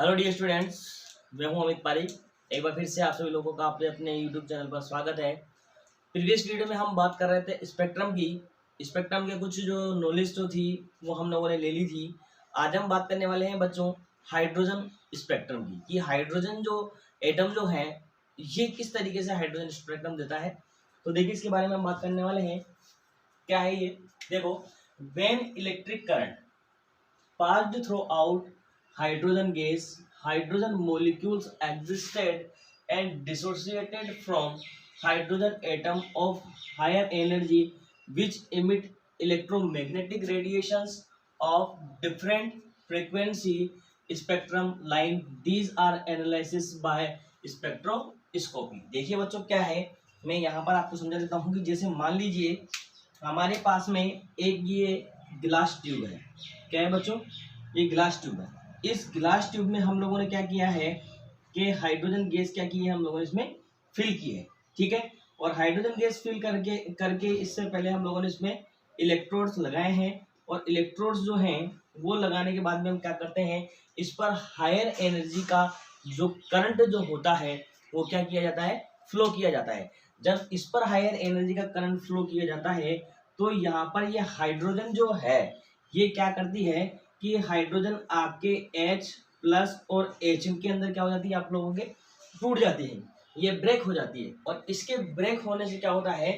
Hello dear students, मैं हूं अमित पारिक। एक बार फिर से आप सभी लोगों का अपने अपने यूट्यूब चैनल पर स्वागत है। प्रीवियस वीडियो में हम बात कर रहे थे स्पेक्ट्रम की। स्पेक्ट्रम के कुछ जो नॉलेज जो थी वो हम लोगों ने ले ली थी। आज हम बात करने वाले हैं बच्चों हाइड्रोजन स्पेक्ट्रम की, कि हाइड्रोजन जो एटम जो है ये किस तरीके से हाइड्रोजन स्पेक्ट्रम देता है। तो देखिए इसके बारे में हम बात करने वाले हैं। क्या है ये? देखो, when electric current passed throughout hydrogen gas, hydrogen molecules existed and dissociated from hydrogen atom of higher energy which emit electromagnetic radiations of different frequency spectrum line. These are analysis by spectroscopy. देखिए बच्चों क्या है, मैं यहाँ पर आपको समझा देता हूँ कि जैसे मान लीजिए हमारे पास में एक ये ग्लास ट्यूब है। क्या है बच्चों? ये ग्लास ट्यूब है। इस ग्लास ट्यूब में हम लोगों ने क्या किया है कि हाइड्रोजन गैस क्या की है, हम लोगों ने इसमें फिल की है। ठीक है, और हाइड्रोजन गैस फिल करके करके इससे पहले हम लोगों ने इसमें इलेक्ट्रोड्स लगाए हैं, और इलेक्ट्रोड्स जो हैं वो लगाने के बाद में हम क्या करते हैं, इस पर हायर एनर्जी का जो करंट जो होता है वो क्या किया जाता है, फ्लो किया जाता है। जब इस पर हायर एनर्जी का करंट फ्लो किया जाता है तो यहाँ पर ये हाइड्रोजन जो है ये क्या करती है कि हाइड्रोजन आपके H प्लस और H के अंदर क्या हो जाती है, आप लोगों के टूट जाती है, ये ब्रेक हो जाती है। और इसके ब्रेक होने से क्या होता है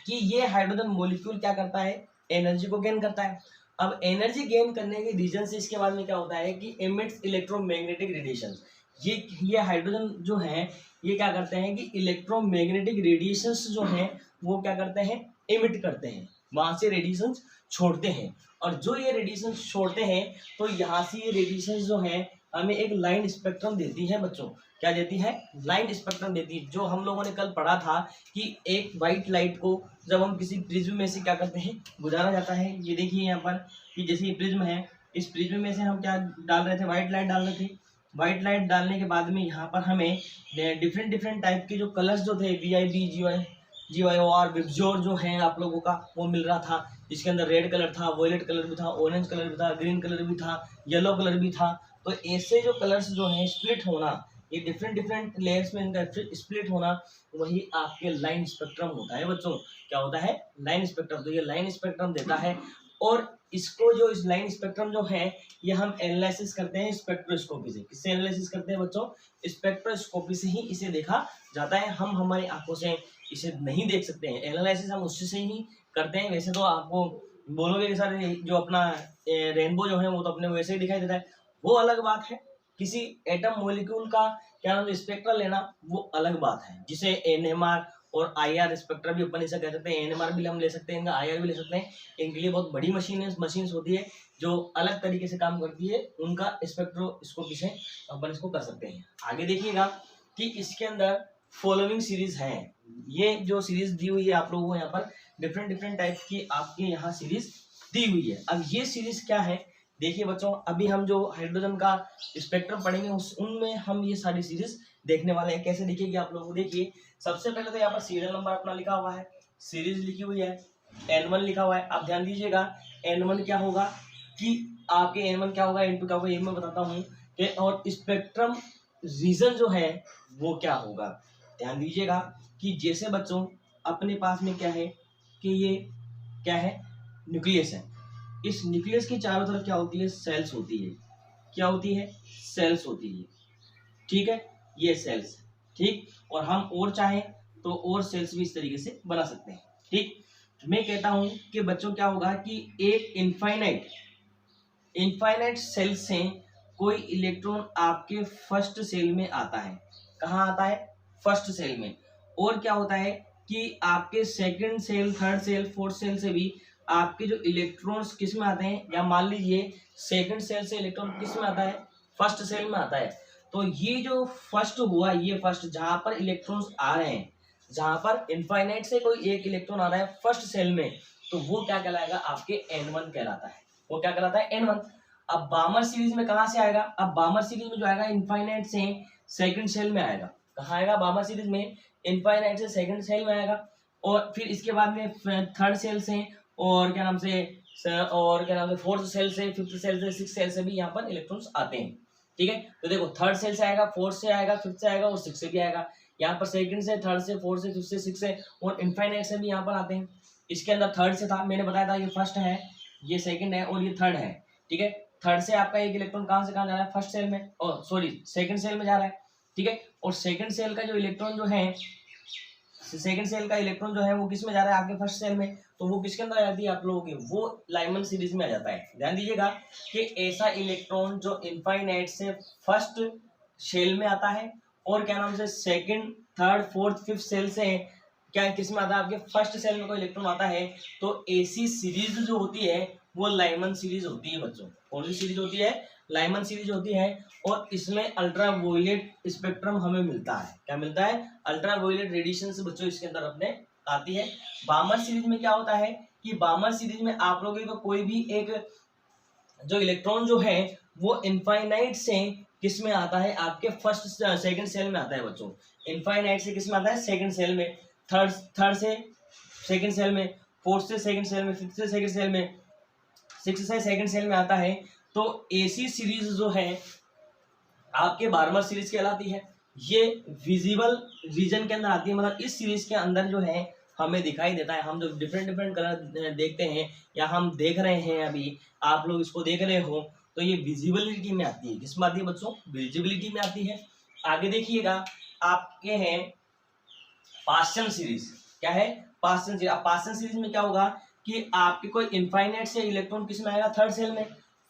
कि ये हाइड्रोजन मॉलिक्यूल क्या करता है, एनर्जी को गेन करता है। अब एनर्जी गेन करने के रीजन से इसके बाद में क्या होता है कि एमिट्स इलेक्ट्रोमैग्नेटिक रेडिएशन। ये हाइड्रोजन जो है ये क्या करते हैं कि इलेक्ट्रोमैग्नेटिक रेडिएशंस जो हैं वो क्या करते हैं, एमिट करते हैं, वहां से रेडिएशंस छोड़ते हैं। और जो ये रेडिएशंस छोड़ते हैं तो यहाँ से ये रेडिएशंस जो है हमें एक लाइन स्पेक्ट्रम देती है बच्चों। क्या देती है? लाइन स्पेक्ट्रम देती है। जो हम लोगों ने कल पढ़ा था कि एक वाइट लाइट को जब हम किसी प्रिज्म में से क्या करते हैं, गुजारा जाता है। ये देखिए यहाँ पर कि जैसे ये प्रिज्म है, इस प्रिज्म में से हम क्या डाल रहे थे, वाइट लाइट डाल रहे थे। वाइट लाइट डालने के बाद में यहाँ पर हमें डिफरेंट डिफरेंट टाइप के जो कलर्स जो थे, VIB, GYOR, विबजोर जो है आप लोगों का वो मिल रहा था। इसके अंदर रेड कलर था, वॉयलेट कलर भी था, ऑरेंज कलर भी था, ग्रीन कलर भी था, येलो कलर भी था। तो ऐसे जो कलर्स जो हैं स्प्लिट होना, ये डिफरेंट डिफरेंट लेयर्स में इनका स्प्लिट होना, वही आपके लाइन स्पेक्ट्रम होता है बच्चों। क्या होता है? Line spectrum. तो ये लाइन स्पेक्ट्रम देता है, और इसको जो इस लाइन स्पेक्ट्रम जो है ये हम एनालिसिस करते हैं स्पेक्ट्रोस्कोपी से। किससे एनालिसिस करते हैं बच्चों? स्पेक्ट्रोस्कोपी से ही इसे देखा जाता है। हम हमारी आंखों से इसे नहीं देख सकते हैं, एनालिसिस हम उससे ही करते हैं। वैसे तो आपको बोलोगे कि सर जो अपना रेनबो जो है वो तो अपने वैसे ही दिखाई देता है, वो अलग बात है। किसी एटम मॉलिक्यूल का क्या नाम स्पेक्ट्रा लेना वो अलग बात है, जिसे NMR और IR स्पेक्ट्रा भी अपन इसे कह सकते हैं। NMR भी हम ले सकते हैं, IR भी ले सकते हैं। इनके लिए बहुत बड़ी मशीन्स होती है जो अलग तरीके से काम करती है, उनका स्पेक्ट्रोस्कोपी से अपन इसको कर सकते हैं। आगे देखिएगा कि इसके अंदर फॉलोइंग सीरीज है। ये जो सीरीज दी हुई है आप लोगों को यहाँ पर डिफरेंट डिफरेंट टाइप की आपके यहाँ सीरीज दी हुई है। अब ये सीरीज क्या है, देखिए बच्चों, अभी हम जो हाइड्रोजन का स्पेक्ट्रम पढ़ेंगे उनमें हम ये सारी सीरीज देखने वाले हैं। कैसे दिखेगी आप लोगों को? देखिए सबसे पहले तो यहाँ पर सीरियल नंबर अपना लिखा हुआ है, सीरीज लिखी हुई है, N1 लिखा हुआ है। आप ध्यान दीजिएगा N1 क्या होगा कि आपके N1 क्या होगा, N2 क्या होगा, ये मैं बताता हूँ कि और स्पेक्ट्रम रीजन जो है वो क्या होगा। ध्यान दीजिएगा कि जैसे बच्चों अपने पास में क्या है कि ये क्या है, न्यूक्लियस है। इस न्यूक्लियस की चारों तरफ क्या होती है, सेल्स होती है। क्या होती है? सेल्स होती है। ठीक है, ये सेल्स। ठीक, और हम और चाहें तो और सेल्स भी इस तरीके से बना सकते हैं। ठीक, मैं कहता हूं कि बच्चों क्या होगा कि एक इनफाइनाइट सेल से कोई इलेक्ट्रॉन आपके फर्स्ट सेल में आता है। कहाँ आता है? फर्स्ट सेल में। और क्या होता है कि आपके second cell, third cell, fourth cell से भी आपके जो इलेक्ट्रॉन्स किस में आते हैं, या मान लीजिए सेकंड सेल से इलेक्ट्रॉन किस में आता है, फर्स्ट सेल में आता है। तो ये जो फर्स्ट हुआ, ये फर्स्ट जहां पर इलेक्ट्रॉन्स आ रहे हैं, जहां पर इनफाइनाइट से कोई एक इलेक्ट्रॉन आ रहा है फर्स्ट सेल में, तो वो क्या कहलाएगा, आपके N1 कहलाता है। वो क्या कहलाता है? N1। अब बामर सीरीज में कहां से आएगा? अब बामर सीरीज में जो आएगा इनफाइनाइट से सेकंड सेल में आएगा। कहाँ आएगा? बामर सीरीज में इनफाइनाइट से सेकंड सेल में आएगा। और फिर इसके बाद में थर्ड सेल से और क्या नाम से फोर्थ सेल से, फिफ्थ सेल से, सिक्स सेल से भी यहाँ पर इलेक्ट्रॉन्स आते हैं। ठीक है। तो देखो थर्ड सेल से आएगा, फोर्थ से आएगा, फिफ्थ से आएगा और सिक्स से भी आएगा। यहाँ पर सेकंड से, थर्ड से, फोर्थ से, फिफ्थ से, सिक्स से और इनफाइनाइट से भी यहाँ पर आते हैं। इसके अंदर थर्ड से था, मैंने बताया था ये फर्स्ट है, ये सेकंड है और ये थर्ड है, ठीक है। थर्ड से आपका एक इलेक्ट्रॉन कहाँ से कहाँ जा रहा है, फर्स्ट सेल में, और सॉरी सेकंड सेल में जा रहा है, ठीक है। और सेकंड सेल का जो इलेक्ट्रॉन जो है, सेकंड सेल का इलेक्ट्रॉन जो है वो किस में जा रहा है, आपके फर्स्ट सेल में, तो वो किसके अंदर आ जाती है आप लोगों की, वो लाइमन सीरीज में आ जाता है। ध्यान दीजिएगा कि ऐसा इलेक्ट्रॉन जो इनफाइनाइट से फर्स्ट सेल में आता है और क्या नाम से second, third, fourth, fifth cell से क्या किस में आता है, आपके फर्स्ट सेल में कोई इलेक्ट्रॉन आता है, तो ऐसी सीरीज जो होती है वो लाइमन सीरीज होती है बच्चों। कौन सी सीरीज होती है, लाइमन सीरीज होती है। और इसमें अल्ट्रावायलेट स्पेक्ट्रम हमें मिलता है, क्या मिलता है, अल्ट्रावायलेट रेडिएशन से बच्चों इसके अंदर अपने आती है। बामर सीरीज में क्या होता है कि बामर सीरीज में आप लोगों को कोई भी एक जो इलेक्ट्रॉन जो है वो इनफाइनाइट से किस में आता है, आपके फर्स्ट सेकंड सेल में आता है बच्चों। इनफाइनाइट से किस में आता है, सेकंड सेल में, थर्ड से सेकंड सेल में, फोर्थ से सेकंड सेल में, फिफ्थ से सेकंड सेल में, सिक्स से सेकंड सेल में आता है। तो ऐसी सीरीज जो है आपके बारहवां सीरीज कहलाती है। ये विजिबल रीजन के अंदर आती है, मतलब इस सीरीज के अंदर जो है हमें दिखाई देता है। हम जो डिफरेंट डिफरेंट कलर देखते हैं या हम देख रहे हैं, अभी आप लोग इसको देख रहे हो, तो ये विजिबिलिटी में आती है। किसमें आती है बच्चों, विजिबिलिटी में आती है। आगे देखिएगा आपके हैं पास्चन सीरीज। क्या है, पास्चन सीरीज। पास्चन सीरीज में क्या होगा कि आपके कोई इनफाइनाइट से इलेक्ट्रॉन किस में आएगा, थर्ड सेल में,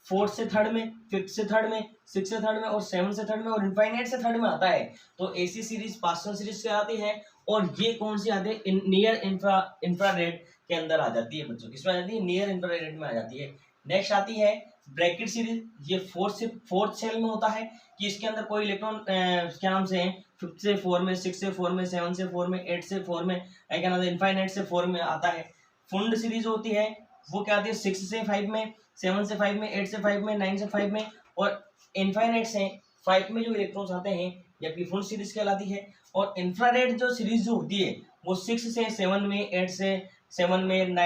फोर्थ से थर्ड में, फिफ्थ से थर्ड में, सिक्स से थर्ड में और सेवन से थर्ड में और इनफाइनाइट से थर्ड में आता है। तो ऐसी सीरीज पास्चन सीरीज कहलाती है। और ये कौन सी आती है, नियर इंफ्रारेड के अंदर आ जाती है बच्चों। किसमें आ जाती है, नियर इंफ्रारेड में आ जाती है। नेक्स्ट आती है ब्रैकेट सीरीज। ये फोर्थ सेल में होता है कि इसके अंदर कोई इलेक्ट्रॉन क्या नाम से है, फिफ्थ से फोर में, सिक्स से फोर में, सेवन से फोर में, एट से फोर में, क्या नाम है, इनफाइनाइट से फोर में आता है। फुंड सीरीज होती है, वो क्या आती है, सिक्स से फाइव में, सेवन से फाइव में, एट से फाइव में, नाइन से फाइव में और इनफाइनाइट से फाइव में जो इलेक्ट्रॉन्स आते हैं ये आपकी फुल सीरीज कहलाती है। और इंफ्रारेड जो सीरीज जो होती है वो सिक्स से सेवन में, एट से सेवन में,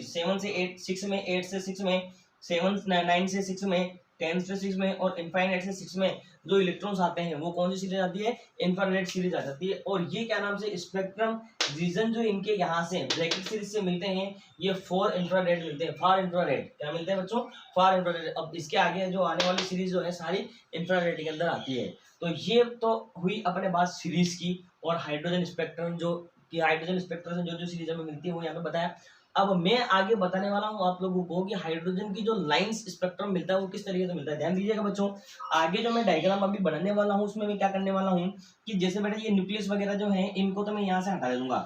सेवन से एट, सिक्स में, एट से सिक्स में, सेवन नाइन से सिक्स में, टेन से सिक्स में और इनफाइनाइट से सिक्स में जो इलेक्ट्रॉन्स आते हैं वो कौन सी सीरीज आती है, इंफ्रारेड सीरीज आ जाती है। और ये क्या नाम से स्पेक्ट्रम रीजन जो इनके यहाँ से ब्रैकेट सीरीज से मिलते हैं, ये फोर इंफ्रारेड मिलते हैं। फार इंफ्रारेड क्या मिलते हैं बच्चों, फार इंफ्रारेड। अब इसके आगे जो आने वाली सीरीज जो है सारी इंफ्रारेड के अंदर आती है। तो ये तो हुई अपने बात सीरीज की। और हाइड्रोजन स्पेक्ट्रम जो कि हाइड्रोजन स्पेक्ट्रम से जो जो सीरीज हमें मिलती है वो यहाँ पे बताया। अब मैं आगे बताने वाला हूँ आप लोगों को कि हाइड्रोजन की जो लाइंस स्पेक्ट्रम मिलता है वो किस तरीके से मिलता है। ध्यान दीजिएगा बच्चों, आगे जो मैं डायग्राम अभी बनाने वाला हूँ उसमें मैं क्या करने वाला हूँ कि जैसे बेटा ये न्यूक्लियस वगैरह जो है इनको तो मैं यहाँ से हटा दे दूंगा,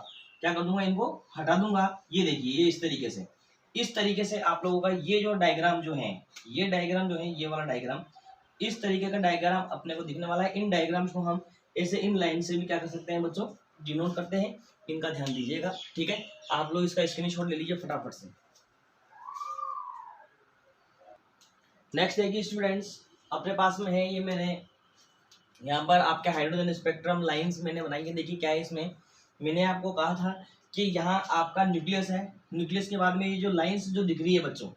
क्या कर दूंगा, इनको हटा दूंगा। ये देखिए, ये इस तरीके से आप लोगों का ये जो डायग्राम जो है, ये डायग्राम जो है, ये वाला डायग्राम, इस तरीके का डायग्राम अपने को दिखने वाला है। इन डायग्राम्स को हम ऐसे इन लाइन से भी क्या कर सकते हैं बच्चों, डिनोट करते हैं। इनका ध्यान दीजिएगा, ठीक है। आप लोग इसका स्क्रीनशॉट ले लीजिए फटाफट से। नेक्स्ट देखिए स्टूडेंट्स, अपने पास में है ये मैंने यहाँ पर आपके हाइड्रोजन स्पेक्ट्रम लाइंस मैंने बनाई है। देखिए क्या है इसमें, मैंने आपको कहा था कि यहाँ आपका न्यूक्लियस है, न्यूक्लियस के बाद में ये जो लाइंस जो दिख रही है बच्चों,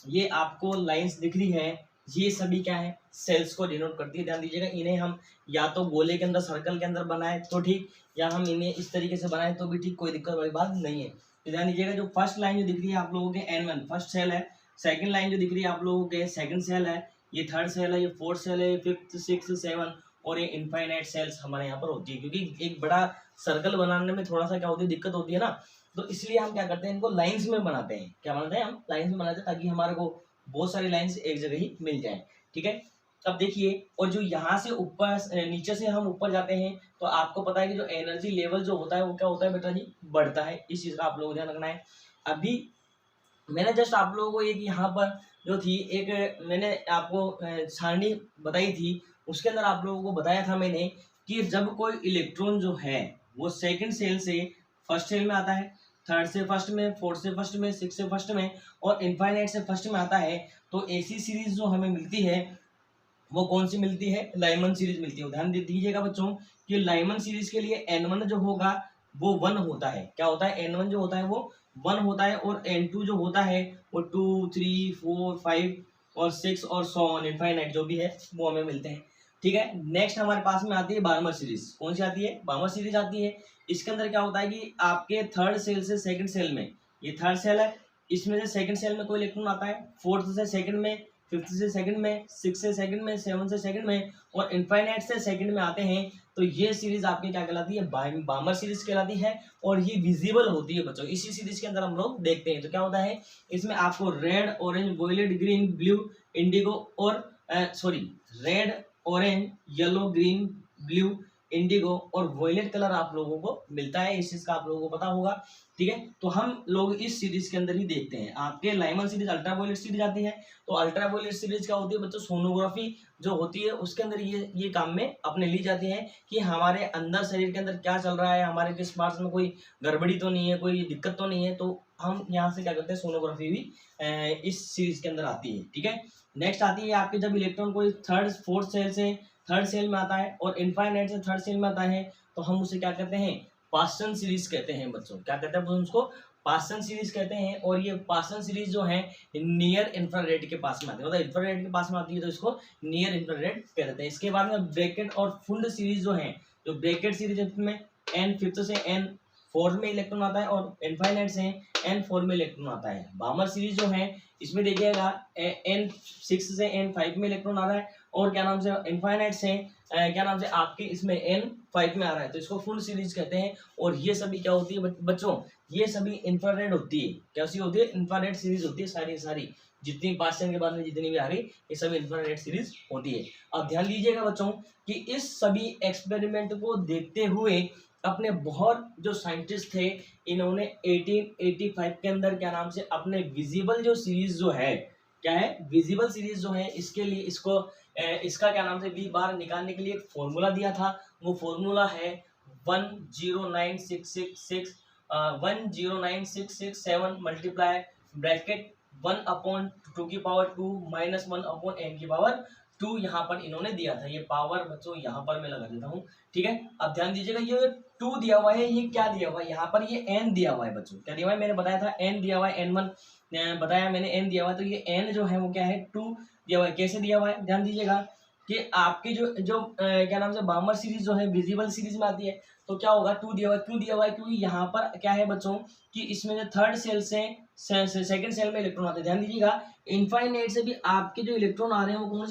ये आपको लाइंस दिख रही है, ये सभी क्या है, सेल्स को डिनोट करती है। ध्यान दीजिएगा, इन्हें हम या तो गोले के अंदर, सर्कल के अंदर बनाए तो ठीक, या हम इन्हें इस तरीके से बनाए तो भी ठीक, कोई दिक्कत वाली बात नहीं है। तो ध्यान दीजिएगा, जो फर्स्ट लाइन जो दिख रही है आप लोगों के N1 फर्स्ट सेल है, सेकंड लाइन जो दिख रही है आप लोगों के सेकंड सेल है, ये थर्ड सेल है, ये फोर्थ सेल है, फिफ्थ, सिक्स, सेवन और ये इनफाइनाइट सेल्स हमारे यहाँ पर होती है। क्योंकि एक बड़ा सर्कल बनाने में थोड़ा सा क्या होती है, दिक्कत होती है ना, तो इसलिए हम क्या करते हैं, इनको लाइंस में बनाते हैं। क्या बनाते हैं, हम लाइंस में बनाते हैं ताकि हमारे को बहुत सारी लाइंस एक जगह ही मिल जाए, ठीक है। अब देखिए, और जो यहाँ से ऊपर नीचे से हम ऊपर जाते हैं तो आपको पता है कि जो एनर्जी लेवल जो होता है वो क्या होता है बेटा जी, बढ़ता है। इस चीज़ का आप लोगों को ध्यान रखना है। अभी मैंने जस्ट आप लोगों को एक यहाँ पर जो थी एक मैंने आपको सारणी बताई थी, उसके अंदर आप लोगों को बताया था मैंने कि जब कोई इलेक्ट्रॉन जो है वो सेकंड सेल से फर्स्ट सेल में आता है, थर्ड से फर्स्ट में, फोर्थ से फर्स्ट में, सिक्स से फर्स्ट में और इनफाइनाइट से फर्स्ट में आता है, तो ऐसी सीरीज जो हमें मिलती है वो कौन सी मिलती है, लाइमन सीरीज मिलती है। ध्यान दीजिएगा बच्चों कि लाइमन सीरीज के लिए N1 जो होगा वो 1 होता है। क्या होता है, N1 जो होता है वो 1 होता है और N2 जो होता है वो 2, 3, 4, 5 और 6 और सो ऑन इनफाइनाइट जो भी है वो हमें मिलते हैं। ठीक है, नेक्स्ट हमारे पास में आती है बार्मर सीरीज। कौन सी आती है? बार्मर सीरीज आती है। इसके अंदर क्या होता है कि आपके थर्ड सेल से सेकंड सेल में, ये थर्ड सेल है, इसमें से सेकंड सेल में कोई इलेक्ट्रॉन आता है, फोर्थ से सेकंड में, फिफ्थ से सेकंड में, सिक्स से सेकंड में, सेवन से सेकंड में और इनफाइनाइट से सेकंड में आते हैं। तो ये सीरीज आपकी क्या कहलाती है? बार्मर सीरीज कहलाती है और ये विजिबल होती है बच्चों। इसी सीरीज के अंदर हम लोग देखते हैं। तो क्या होता है इसमें आपको red, orange, violet, green, blue, indigo और red, orange, yellow, green, blue, indigo और वॉयलेट कलर आप लोगों को मिलता है। इस चीज का आप लोगों को पता होगा। ठीक है, तो हम लोग इस सीरीज के अंदर ही देखते हैं। आपके Lyman series ultra violet series आती है। तो अल्ट्रा वॉयलेट सीरीज क्या होती है बच्चों? सोनोग्राफी जो होती है उसके अंदर ये काम में अपने ली जाती है कि हमारे अंदर शरीर के अंदर क्या चल रहा है, हमारे किस पार्ट्स में कोई गड़बड़ी तो नहीं है, कोई दिक्कत तो नहीं है। तो हम यहाँ से क्या करते हैं, सोनोग्राफी भी इस सीरीज के अंदर आती है। ठीक है, नेक्स्ट आती है आपके जब इलेक्ट्रॉन कोई थर्ड फोर्थ सेल से थर्ड सेल में आता है और इनफाइनाइट से थर्ड सेल में आता है, तो हम उसे क्या कहते हैं? पास्टन सीरीज कहते हैं बच्चों। क्या कहते हैं उसको? पास्टन सीरीज कहते हैं। और ये पास्टन सीरीज जो है नियर इंफ्रारेड के पास में आती है, मतलब इंफ्रारेड के पास में आती है तो इसको नियर इंफ्रारेड कहते हैं। इसके बाद में ब्रैकेट और फुल्ड सीरीज जो है, जो ब्रैकेट सीरीज में एन फिफ्थ से एन फोर्थ में इलेक्ट्रॉन आता है और इनफाइनाइट से एन फोर में इलेक्ट्रॉन आता है। बार्मर सीरीज जो है इसमें देखिएगा एन सिक्स से एन फाइव में इलेक्ट्रॉन आ रहा है और क्या नाम से इनफाइनाइट से क्या नाम से आपके इसमें एन फाइव में आ रहा है। तो इसको फुल सीरीज कहते हैं। और ये सभी क्या होती है बच्चों? ये सभी इंफ्रारेड होती है। कैसी होती है? इंफ्रारेड सीरीज होती है। सारी जितनी पास्टन के बाद में जितनी भी आ गई ये सभी इंफ्रारेड सीरीज होती है। अब ध्यान दीजिएगा बच्चों कि इस सभी एक्सपेरिमेंट को देखते हुए अपने बहुत जो साइंटिस्ट थे इन्होंने 1885 के अंदर क्या नाम से अपने विजिबल जो सीरीज जो है, क्या है? विजिबल सीरीज जो है, इसके लिए इसका क्या नाम से वी बार निकालने के लिए एक फॉर्मूला दिया था। वो फॉर्मूला है 1096667 मल्टीप्लाई ब्रैकेट 1/2 माइनस 1/n/2 यहाँ पर इन्होंने दिया था। ये पावर बच्चों यहाँ पर मैं लगा देता हूँ। ठीक है, अब ध्यान दीजिएगा ये 2 दिया हुआ है, ये क्या दिया हुआ है? यहाँ पर ये n दिया हुआ है बच्चों। क्या दिया हुआ है? मैंने बताया था n दिया हुआ है, n1 बताया मैंने, n दिया हुआ है। तो ये n जो है वो क्या है? 2 दिया हुआ है। कैसे दिया हुआ है? ध्यान दीजिएगा कि आपकी जो क्या नाम से बार्मर सीरीज जो है विजिबल सीरीज में आती है। तो क्या होगा? 2 दिया हुआ है। क्यों दिया हुआ है? क्योंकि यहाँ पर क्या है बच्चों कि इसमें जो थर्ड सेल से सेकंड सेल में इलेक्ट्रॉन आते हैं। ध्यान दीजिएगा इनफाइनाइट से भी आपके जो इलेक्ट्रॉन आ रहे हैं वो कौन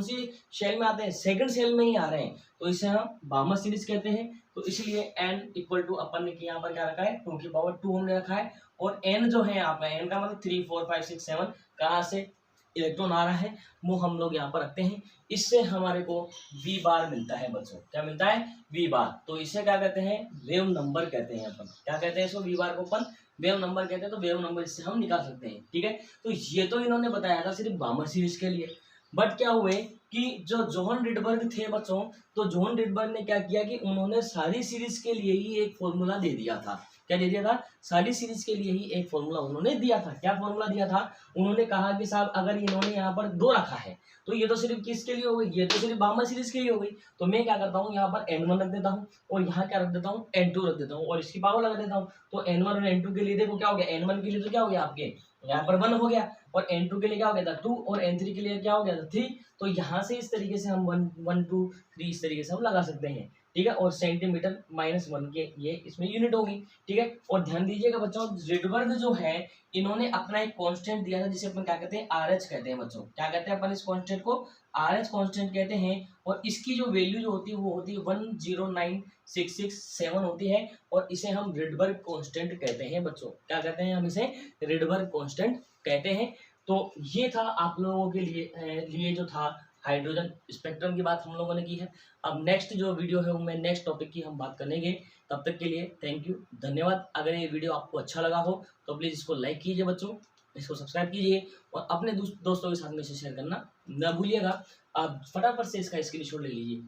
सी सेल में आते हैं? सेकंड सेल में ही आ रहे हैं। तो इसे हम बार्मर सीरीज कहते हैं। तो इसलिए n इक्वल टू अपन ने यहाँ पर क्या रखा है? 2 हमने रखा है। और n जो है आपका n का मतलब 3 4 5 6 7 कहाँ से इलेक्ट्रॉन आ रहा है वो हम लोग यहाँ पर रखते हैं। इससे हमारे को वी बार मिलता है बच्चों। क्या मिलता है? वी बार। तो इसे क्या कहते हैं? वेव नंबर कहते हैं अपन। क्या कहते हैं इसको? वी बार को अपन वेव नंबर कहते हैं। तो वेव नंबर इससे हम निकाल सकते हैं। ठीक है, तो ये तो इन्होंने बताया था सिर्फ बार्मर सीरीज के लिए। बट क्या हुए कि जो जोहन रिडबर्ग थे बच्चों, तो जोहन रिडबर्ग ने क्या किया कि उन्होंने सारी सीरीज के लिए ही एक फॉर्मूला दे दिया था। क्या दे दिया था? सारी सीरीज के लिए ही एक फॉर्मूला उन्होंने दिया था। क्या फॉर्मूला दिया था? उन्होंने कहा कि साहब अगर इन्होंने यहाँ पर 2 रखा है तो ये तो सिर्फ किसके लिए हो गई? ये तो सिर्फ बार्मर सीरीज के लिए हो गई। तो मैं क्या करता हूँ यहाँ पर n1 रख देता हूँ और यहाँ क्या रख देता हूँ? n2 रख देता हूँ और इसकी पावर लगा देता हूँ। तो n1 और n2 के लिए देखो क्या हो गया? n1 के लिए तो क्या हो गया आपके यहाँ पर 1 हो गया और n2 के लिए क्या हो गया था? 2 और n3 के लिए क्या हो गया था? 3। तो यहाँ से इस तरीके से हम 1 1 2 3 इस तरीके से हम लगा सकते हैं। ठीक है, और सेंटीमीटर -1 के ये इसमें यूनिट होगी। ठीक है, और ध्यान दीजिएगा बच्चों रिडबर्ग जो है इन्होंने अपना एक कांस्टेंट दिया था जिसे अपन क्या कहते हैं? RH कहते हैं बच्चों। क्या कहते हैं अपन इस कांस्टेंट को? RH कांस्टेंट कहते हैं। और इसकी जो वैल्यू जो होती है वो होती है 109667 होती है और इसे हम रिडबर्ग कांस्टेंट कहते हैं बच्चों। क्या कहते हैं? हम इसे रिडबर्ग कांस्टेंट कहते हैं। तो ये था आप लोगों के लिए जो था हाइड्रोजन स्पेक्ट्रम की बात हम लोगों ने की है। अब नेक्स्ट जो वीडियो है वो मैं नेक्स्ट टॉपिक की हम बात करेंगे। तब तक के लिए थैंक यू, धन्यवाद। अगर ये वीडियो आपको अच्छा लगा हो तो प्लीज़ इसको लाइक कीजिए बच्चों, इसको सब्सक्राइब कीजिए और अपने दोस्तों के साथ में इसे शेयर करना न भूलिएगा। आप फटाफट से इसका स्क्रीनशॉट ले लीजिए।